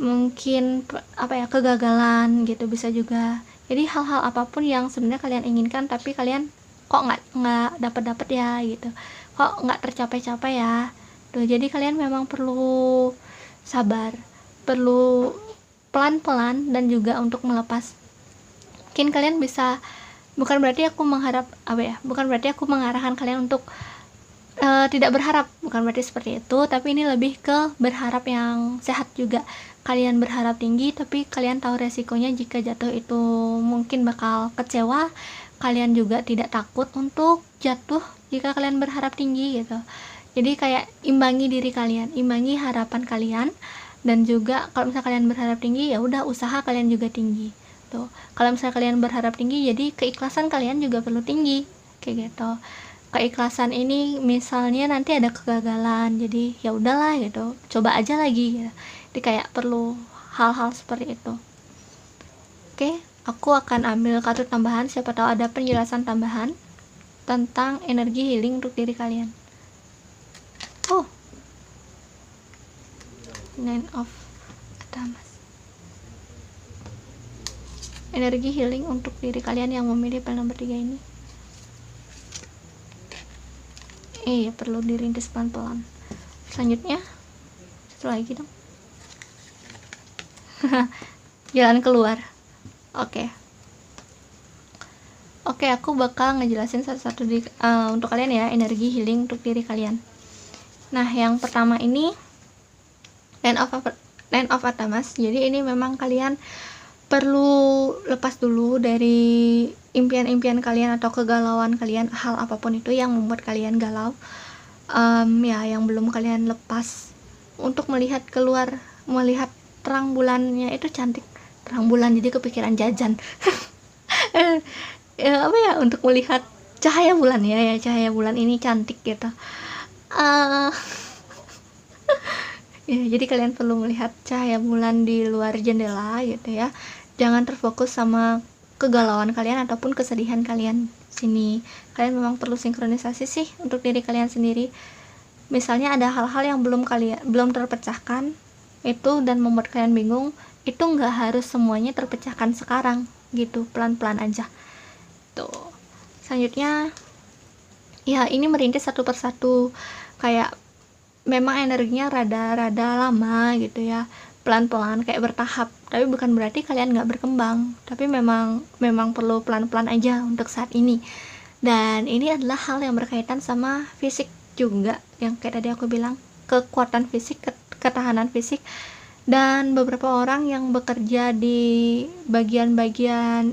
Mungkin kegagalan gitu bisa juga. Jadi hal-hal apapun yang sebenarnya kalian inginkan tapi kalian kok nggak dapat ya gitu, kok nggak tercapai ya, gitu. Jadi kalian memang perlu sabar, perlu pelan-pelan, dan juga untuk melepas. Mungkin kalian bisa, bukan berarti aku mengarahkan kalian untuk tidak berharap, bukan berarti seperti itu, tapi ini lebih ke berharap yang sehat juga. Kalian berharap tinggi tapi kalian tahu resikonya jika jatuh itu mungkin bakal kecewa. Kalian juga tidak takut untuk jatuh jika kalian berharap tinggi gitu. Jadi kayak imbangi diri kalian, imbangi harapan kalian, dan juga kalau misalnya kalian berharap tinggi, ya udah usaha kalian juga tinggi tuh. Kalau misalnya kalian berharap tinggi, jadi keikhlasan kalian juga perlu tinggi, kayak gitu. Keikhlasan ini misalnya nanti ada kegagalan, jadi ya udahlah gitu, coba aja lagi gitu. Jadi kayak perlu hal-hal seperti itu. Oke, aku akan ambil kartu tambahan, siapa tahu ada penjelasan tambahan tentang energi healing untuk diri kalian. Oh, Nine of Atamas. Energi healing untuk diri kalian yang memilih panel nomor 3 ini. Perlu dirintis pelan-pelan. Selanjutnya, satu lagi dong. Jalan keluar. Oke, aku bakal ngejelasin satu-satu untuk kalian ya, energi healing untuk diri kalian. Nah, yang pertama ini Nine of Atamas. Jadi ini memang kalian perlu lepas dulu dari impian-impian kalian atau kegalauan kalian, hal apapun itu yang membuat kalian galau, yang belum kalian lepas, untuk melihat keluar, melihat terang bulannya itu cantik. Terang bulan, jadi kepikiran jajan. Untuk melihat cahaya bulan ya, cahaya bulan ini cantik gitu. Jadi kalian perlu melihat cahaya bulan di luar jendela gitu ya. Jangan terfokus sama kegalauan kalian ataupun kesedihan kalian sini. Kalian memang perlu sinkronisasi sih untuk diri kalian sendiri. Misalnya ada hal-hal yang belum terpecahkan itu dan membuat kalian bingung, itu nggak harus semuanya terpecahkan sekarang gitu, pelan-pelan aja tuh. Selanjutnya ya, ini merintis satu persatu, kayak memang energinya rada lama gitu ya, pelan-pelan kayak bertahap, tapi bukan berarti kalian nggak berkembang, tapi memang perlu pelan-pelan aja untuk saat ini. Dan ini adalah hal yang berkaitan sama fisik juga, yang kayak tadi aku bilang, kekuatan fisik, ketahanan fisik. Dan beberapa orang yang bekerja di bagian-bagian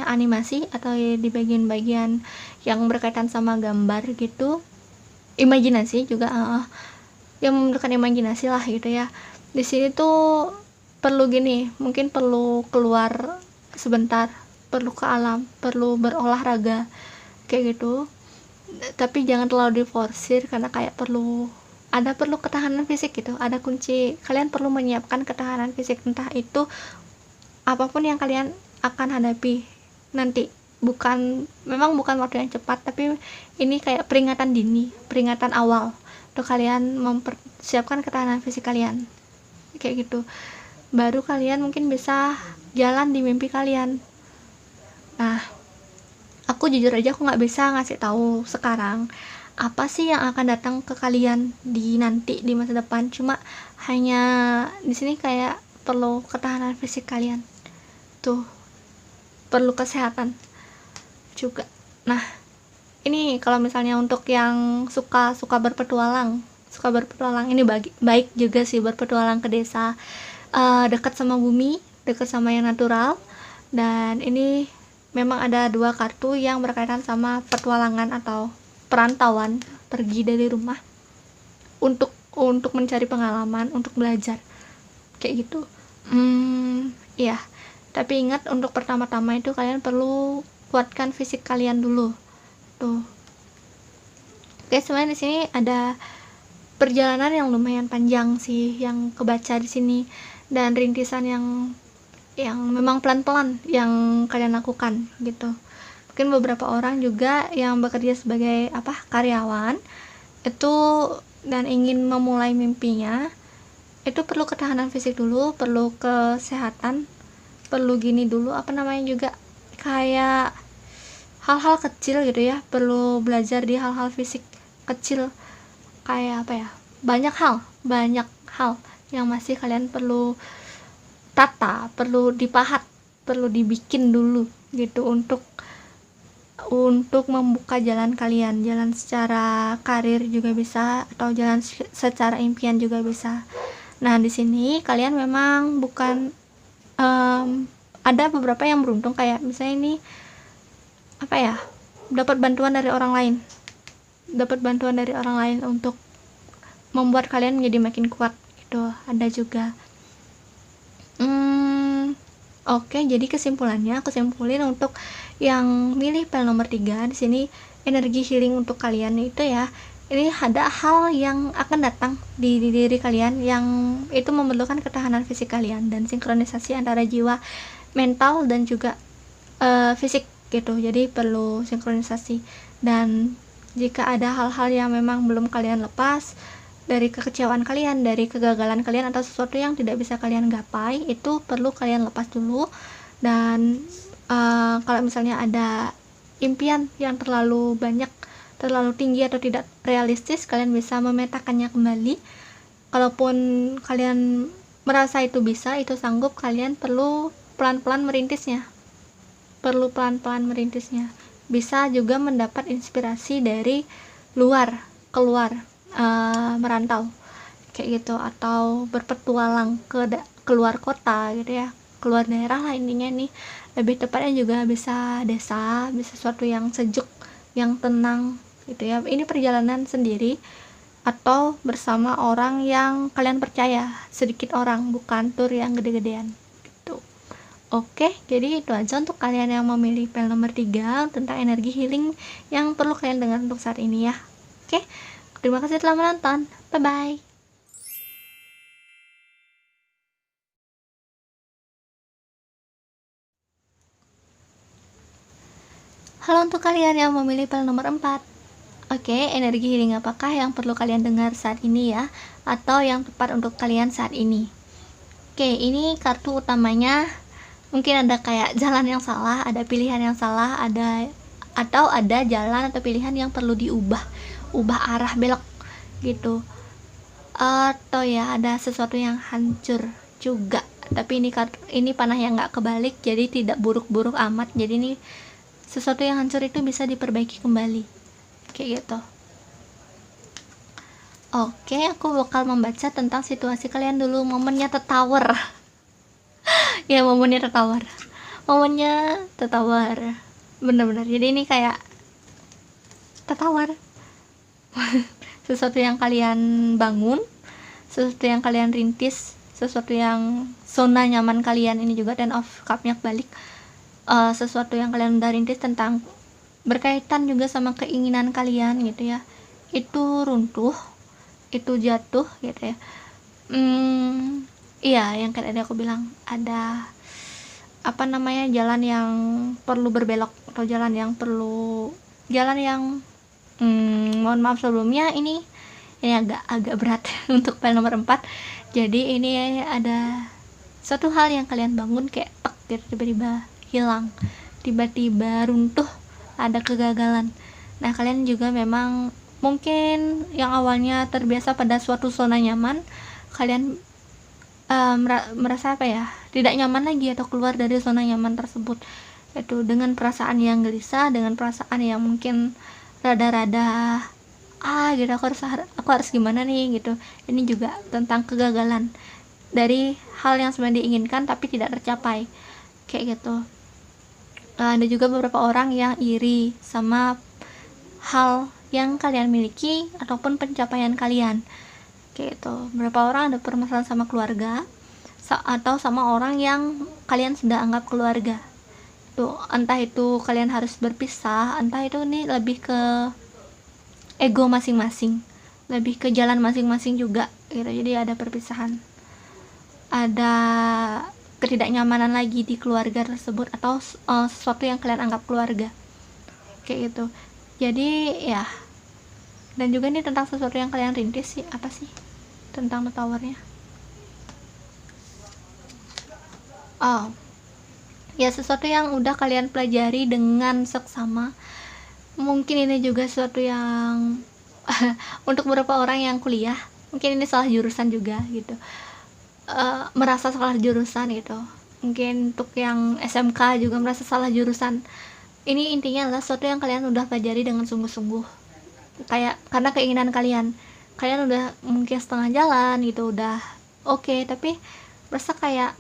animasi, atau di bagian-bagian yang berkaitan sama gambar gitu, imajinasi juga, yang memerlukan imajinasi lah gitu ya. Di sini tuh perlu mungkin perlu keluar sebentar, perlu ke alam, perlu berolahraga kayak gitu, tapi jangan terlalu diforsir, karena kayak perlu ketahanan fisik gitu, ada kunci. Kalian perlu menyiapkan ketahanan fisik, entah itu apapun yang kalian akan hadapi nanti. Memang bukan waktu yang cepat, tapi ini kayak peringatan dini, peringatan awal untuk kalian mempersiapkan ketahanan fisik kalian kayak gitu. Baru kalian mungkin bisa jalan di mimpi kalian. Nah, aku jujur aja aku nggak bisa ngasih tahu sekarang apa sih yang akan datang ke kalian di masa depan. Cuma hanya di sini kayak perlu ketahanan fisik kalian tuh, perlu kesehatan juga. Nah, ini kalau misalnya untuk yang suka berpetualang ini baik juga sih, berpetualang ke desa, dekat sama bumi, dekat sama yang natural. Dan ini memang ada 2 kartu yang berkaitan sama petualangan atau perantauan, pergi dari rumah untuk mencari pengalaman, untuk belajar kayak gitu. Iya, tapi ingat, untuk pertama-tama itu kalian perlu kuatkan fisik kalian dulu tuh. Oke, sebenarnya di sini ada perjalanan yang lumayan panjang sih yang kebaca di sini, dan rintisan yang memang pelan-pelan yang kalian lakukan gitu. Mungkin beberapa orang juga yang bekerja sebagai karyawan itu dan ingin memulai mimpinya, itu perlu ketahanan fisik dulu, perlu kesehatan, perlu dulu juga kayak hal-hal kecil gitu ya, perlu belajar di hal-hal fisik kecil, kayak banyak hal yang masih kalian perlu tata, perlu dipahat, perlu dibikin dulu gitu untuk membuka jalan kalian, jalan secara karir juga bisa, atau jalan secara impian juga bisa. Nah, di sini kalian memang bukan ada beberapa yang beruntung, kayak misalnya ini dapat bantuan dari orang lain untuk membuat kalian menjadi makin kuat gitu, ada juga. Oke, jadi kesimpulannya aku simpulin untuk yang milih pel nomor 3 di sini, energi healing untuk kalian itu ya, ini ada hal yang akan datang di diri kalian yang itu memerlukan ketahanan fisik kalian dan sinkronisasi antara jiwa, mental dan juga fisik gitu. Jadi perlu sinkronisasi, dan jika ada hal-hal yang memang belum kalian lepas dari kekecewaan kalian, dari kegagalan kalian, atau sesuatu yang tidak bisa kalian gapai, itu perlu kalian lepas dulu. Dan kalau misalnya ada impian yang terlalu banyak, terlalu tinggi atau tidak realistis, kalian bisa memetakannya kembali. Kalaupun kalian merasa itu bisa, itu sanggup, kalian perlu pelan-pelan merintisnya. Bisa juga mendapat inspirasi dari keluar, merantau kayak gitu, atau berpetualang keluar kota gitu ya, keluar daerah lah intinya. Nih lebih tepatnya juga bisa desa, bisa sesuatu yang sejuk, yang tenang gitu ya. Ini perjalanan sendiri atau bersama orang yang kalian percaya, sedikit orang, bukan tur yang gede-gedean gitu. Oke, jadi itu aja untuk kalian yang memilih pel nomor 3 tentang energi healing yang perlu kalian dengar untuk saat ini ya. Oke, terima kasih telah menonton. Bye-bye. Halo untuk kalian yang memilih pel nomor 4. Oke, energi healing apakah yang perlu kalian dengar saat ini ya, atau yang tepat untuk kalian saat ini? Oke, ini kartu utamanya. Mungkin ada kayak jalan yang salah, ada pilihan yang salah, ada jalan atau pilihan yang perlu ubah arah, belok gitu. Atau ya ada sesuatu yang hancur juga. Tapi ini panah yang nggak kebalik, jadi tidak buruk-buruk amat. Jadi ini sesuatu yang hancur itu bisa diperbaiki kembali kayak gitu. Oke, aku bakal membaca tentang situasi kalian dulu. Momennya tertower. Ya, momennya tertower. Bener-bener. Jadi ini kayak tertower. Sesuatu yang kalian bangun, sesuatu yang kalian rintis, sesuatu yang zona nyaman kalian. Ini juga Ten of Cup-nya balik. Sesuatu yang kalian udah rintis tentang berkaitan juga sama keinginan kalian gitu ya, itu runtuh, itu jatuh gitu ya. Iya, yang kayak tadi aku bilang, ada jalan yang perlu berbelok, atau jalan yang mohon maaf sebelumnya, ini agak berat untuk pel nomor 4. Jadi ini ada suatu hal yang kalian bangun kayak tek gitu, tiba-tiba hilang, tiba-tiba runtuh, ada kegagalan. Nah, kalian juga memang mungkin yang awalnya terbiasa pada suatu zona nyaman, kalian merasa tidak nyaman lagi atau keluar dari zona nyaman tersebut, itu dengan perasaan yang gelisah, dengan perasaan yang mungkin rada-rada gitu, aku harus gimana nih gitu. Ini juga tentang kegagalan dari hal yang sebenarnya diinginkan tapi tidak tercapai kayak gitu. Ada juga beberapa orang yang iri sama hal yang kalian miliki ataupun pencapaian kalian kayak gitu. Beberapa orang ada permasalahan sama keluarga atau sama orang yang kalian sudah anggap keluarga. Entah itu kalian harus berpisah, entah itu nih lebih ke ego masing-masing, lebih ke jalan masing-masing juga gitu. Jadi ada perpisahan, ada ketidaknyamanan lagi di keluarga tersebut, atau sesuatu yang kalian anggap keluarga kayak gitu. Jadi ya, dan juga ini tentang sesuatu yang kalian rintis sih, apa sih tentang the towernya. Ya, sesuatu yang udah kalian pelajari dengan seksama. Mungkin ini juga sesuatu yang untuk beberapa orang yang kuliah mungkin ini salah jurusan juga gitu, merasa salah jurusan gitu. Mungkin untuk yang SMK juga merasa salah jurusan. Ini intinya adalah sesuatu yang kalian udah pelajari dengan sungguh-sungguh, kayak karena keinginan kalian udah mungkin setengah jalan gitu, udah oke, tapi merasa kayak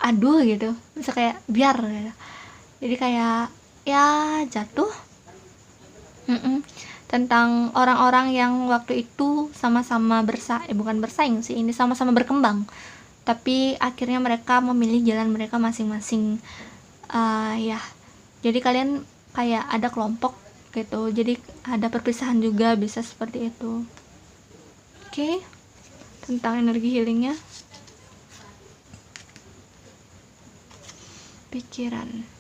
aduh gitu, bisa kayak biar gitu. Jadi kayak ya jatuh. Tentang orang-orang yang waktu itu sama-sama bukan bersaing sih, ini sama-sama berkembang, tapi akhirnya mereka memilih jalan mereka masing-masing. Ya, jadi kalian kayak ada kelompok gitu, jadi ada perpisahan juga, bisa seperti itu. Oke, tentang energi healingnya, pikiran.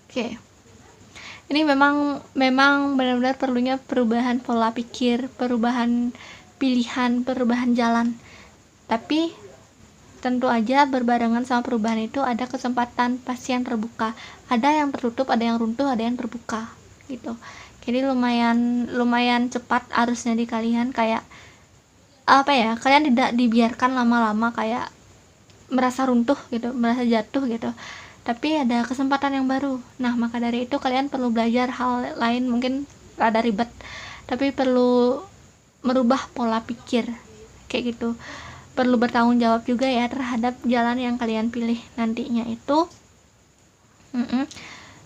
Oke, ini memang benar-benar perlunya perubahan pola pikir, perubahan pilihan, perubahan jalan. Tapi tentu aja berbarengan sama perubahan itu ada kesempatan pasti yang terbuka, ada yang tertutup, ada yang runtuh, ada yang terbuka gitu. Jadi lumayan cepat arusnya di kalian, kayak apa ya, kalian tidak dibiarkan lama-lama kayak merasa runtuh gitu, merasa jatuh gitu, tapi ada kesempatan yang baru. Nah, maka dari itu kalian perlu belajar hal lain, mungkin rada ribet, tapi perlu merubah pola pikir kayak gitu. Perlu bertanggung jawab juga ya terhadap jalan yang kalian pilih nantinya itu.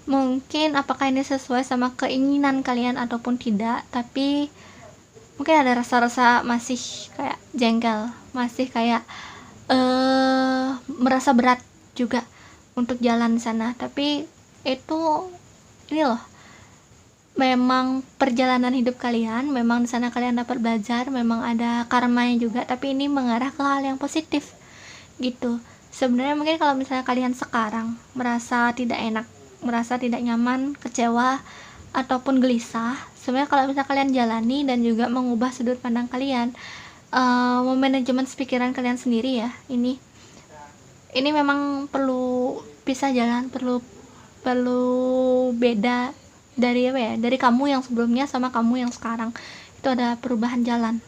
Mungkin apakah ini sesuai sama keinginan kalian ataupun tidak, tapi mungkin ada rasa-rasa masih kayak jengkel, masih kayak merasa berat juga untuk jalan sana. Tapi itu ini loh, memang perjalanan hidup kalian, memang di sana kalian dapat belajar, memang ada karmanya juga, tapi ini mengarah ke hal yang positif gitu. Sebenarnya mungkin kalau misalnya kalian sekarang merasa tidak enak, merasa tidak nyaman, kecewa ataupun gelisah, sebenarnya kalau misalnya kalian jalani dan juga mengubah sudut pandang kalian, memanajemen pikiran kalian sendiri ya, ini memang perlu pisah jalan, perlu beda dari apa ya, dari kamu yang sebelumnya sama kamu yang sekarang. Itu ada perubahan jalan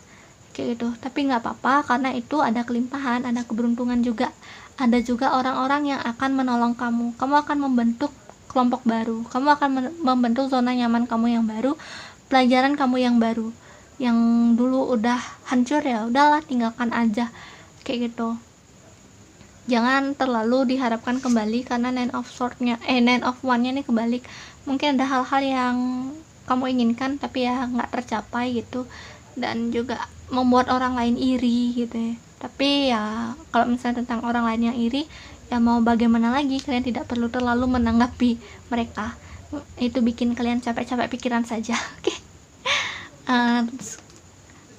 kayak gitu. Tapi nggak apa-apa, karena itu ada kelimpahan, ada keberuntungan juga, ada juga orang-orang yang akan menolong kamu akan membentuk kelompok baru, kamu akan membentuk zona nyaman kamu yang baru, pelajaran kamu yang baru. Yang dulu udah hancur ya udahlah, tinggalkan aja kayak gitu. Jangan terlalu diharapkan kembali, karena Nine of One-nya nih kebalik. Mungkin ada hal-hal yang kamu inginkan tapi ya nggak tercapai gitu, dan juga membuat orang lain iri gitu ya. Tapi ya kalau misalnya tentang orang lain yang iri, ya mau bagaimana lagi, kalian tidak perlu terlalu menanggapi mereka, itu bikin kalian capek-capek pikiran saja. Oke.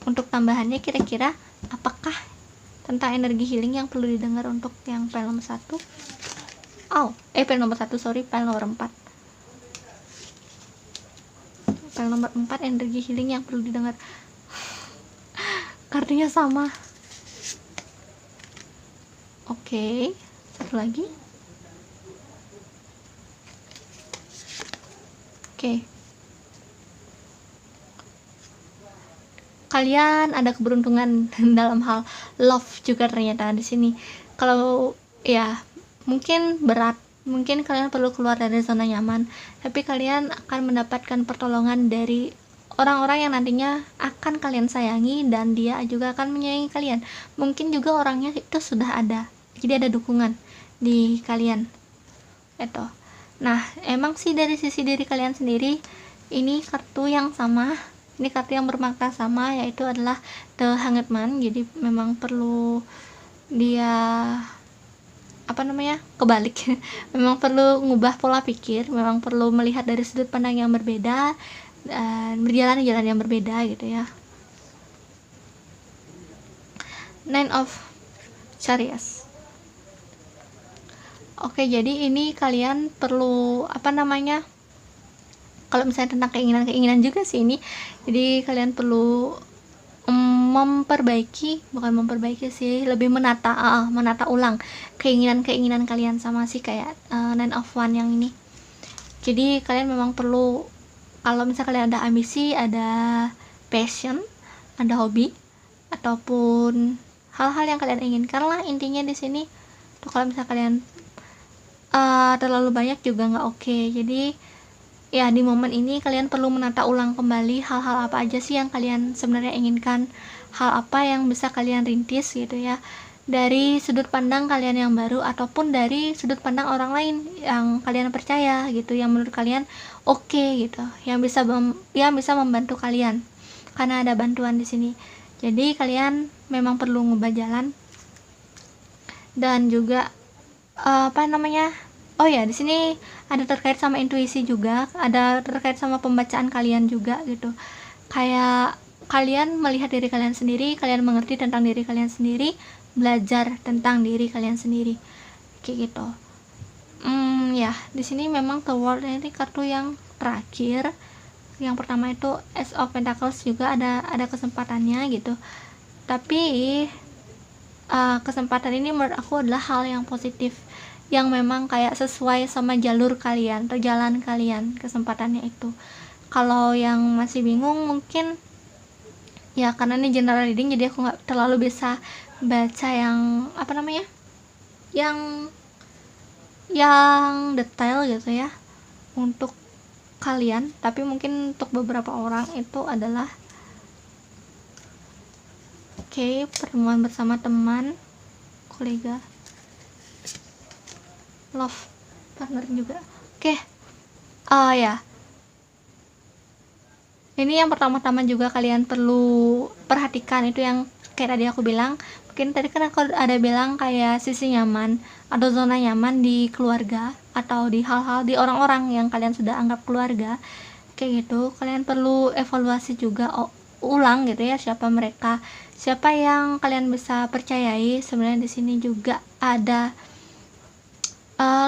Untuk tambahannya, kira-kira apakah tentang energi healing yang perlu didengar untuk yang file nomor 1? File nomor 1, file nomor 4. File nomor 4, energi healing yang perlu didengar. Kartunya sama. Oke, satu lagi. Oke. Kalian ada keberuntungan dalam hal love juga ternyata di sini. Kalau ya mungkin berat, mungkin kalian perlu keluar dari zona nyaman, tapi kalian akan mendapatkan pertolongan dari orang-orang yang nantinya akan kalian sayangi, dan dia juga akan menyayangi kalian. Mungkin juga orangnya itu sudah ada, jadi ada dukungan di kalian itu. Nah, emang sih dari sisi diri kalian sendiri, ini kartu yang sama, ini kartu yang bermakna sama, yaitu adalah The Hanged Man. Jadi memang perlu dia kebalik. Memang perlu ngubah pola pikir, memang perlu melihat dari sudut pandang yang berbeda dan berjalan di jalan yang berbeda gitu ya. Nine of Chariots. Oke, jadi ini kalian perlu kalau misalnya tentang keinginan juga sih ini, jadi kalian perlu lebih menata ulang keinginan kalian, sama sih kayak Nine of One yang ini. Jadi kalian memang perlu kalau misalnya kalian ada ambisi, ada passion, ada hobi, ataupun hal-hal yang kalian inginkan lah intinya di sini tuh. Kalau misalnya kalian terlalu banyak juga nggak oke. Jadi ya di momen ini kalian perlu menata ulang kembali hal-hal apa aja sih yang kalian sebenarnya inginkan, hal apa yang bisa kalian rintis gitu ya, dari sudut pandang kalian yang baru ataupun dari sudut pandang orang lain yang kalian percaya gitu, yang menurut kalian oke gitu, yang bisa membantu kalian karena ada bantuan di sini. Jadi kalian memang perlu ngubah jalan. Dan juga oh ya, di sini ada terkait sama intuisi juga, ada terkait sama pembacaan kalian juga gitu. Kayak kalian melihat diri kalian sendiri, kalian mengerti tentang diri kalian sendiri, belajar tentang diri kalian sendiri, kayak gitu. Ya, di sini memang The World ini kartu yang terakhir. Yang pertama itu Ace of Pentacles, juga ada kesempatannya gitu. Tapi kesempatan ini menurut aku adalah hal yang positif, yang memang kayak sesuai sama jalur kalian atau jalan kalian kesempatannya itu. Kalau yang masih bingung mungkin ya karena ini general reading, jadi aku nggak terlalu bisa baca yang yang detail gitu ya untuk kalian. Tapi mungkin untuk beberapa orang itu adalah pertemuan bersama teman, kolega, love partner juga. Ya, ini yang pertama-tama juga kalian perlu perhatikan itu yang kayak tadi aku bilang. Mungkin tadi kan aku ada bilang kayak sisi nyaman atau zona nyaman di keluarga atau di hal-hal, di orang-orang yang kalian sudah anggap keluarga, kayak gitu. Kalian perlu evaluasi juga ulang gitu ya, siapa mereka, siapa yang kalian bisa percayai. Sebenarnya di sini juga ada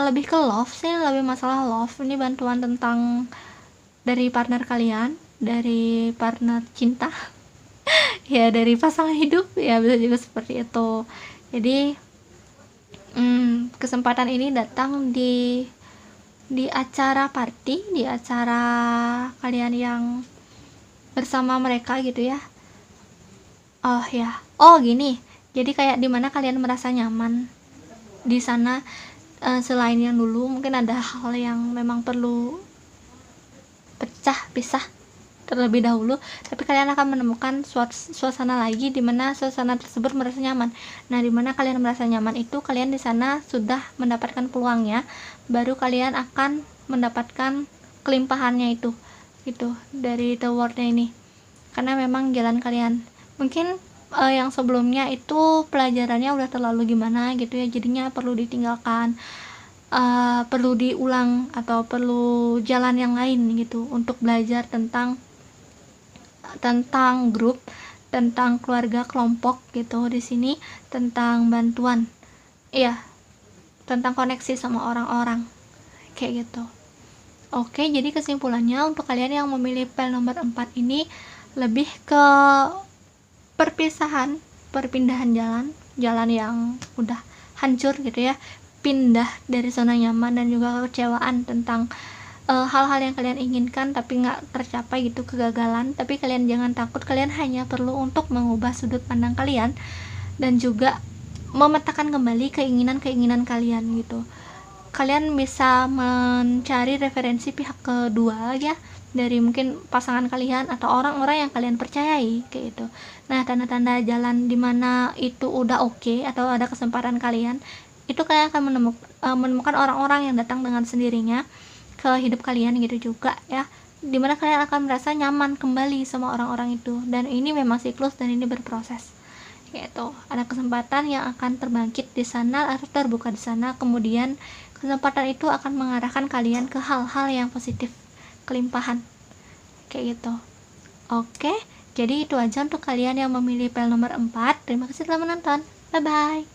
lebih ke love sih, lebih masalah love. Ini bantuan tentang dari partner kalian, dari partner cinta ya, dari pasangan hidup ya, bisa juga seperti itu. Jadi kesempatan ini datang di acara party, di acara kalian yang bersama mereka gitu ya. Gini, jadi kayak dimana kalian merasa nyaman di sana. Selain yang dulu mungkin ada hal yang memang perlu pisah terlebih dahulu, tapi kalian akan menemukan suasana lagi di mana suasana tersebut merasa nyaman. Nah, di mana kalian merasa nyaman itu, kalian di sana sudah mendapatkan peluangnya, baru kalian akan mendapatkan kelimpahannya itu gitu dari The World-nya ini. Karena memang jalan kalian mungkin yang sebelumnya itu pelajarannya udah terlalu gimana gitu ya, jadinya perlu ditinggalkan, perlu diulang atau perlu jalan yang lain gitu untuk belajar tentang grup, tentang keluarga, kelompok gitu. Di sini tentang bantuan, tentang koneksi sama orang-orang kayak gitu. Jadi kesimpulannya untuk kalian yang memilih pel nomor 4 ini lebih ke perpindahan jalan yang udah hancur gitu ya, pindah dari zona nyaman dan juga kekecewaan tentang hal-hal yang kalian inginkan tapi nggak tercapai gitu, kegagalan. Tapi kalian jangan takut, kalian hanya perlu untuk mengubah sudut pandang kalian dan juga memetakan kembali keinginan kalian gitu. Kalian bisa mencari referensi pihak kedua ya, dari mungkin pasangan kalian atau orang-orang yang kalian percayai kayak gitu. Nah, tanda-tanda jalan dimana itu udah oke atau ada kesempatan kalian, itu kalian akan menemukan orang-orang yang datang dengan sendirinya ke hidup kalian gitu juga ya, dimana kalian akan merasa nyaman kembali sama orang-orang itu. Dan ini memang siklus dan ini berproses gitu. Ada kesempatan yang akan terbangkit di sana atau terbuka di sana, kemudian kesempatan itu akan mengarahkan kalian ke hal-hal yang positif, kelimpahan kayak gitu. Jadi itu aja untuk kalian yang memilih pel nomor 4. Terima kasih telah menonton. Bye bye.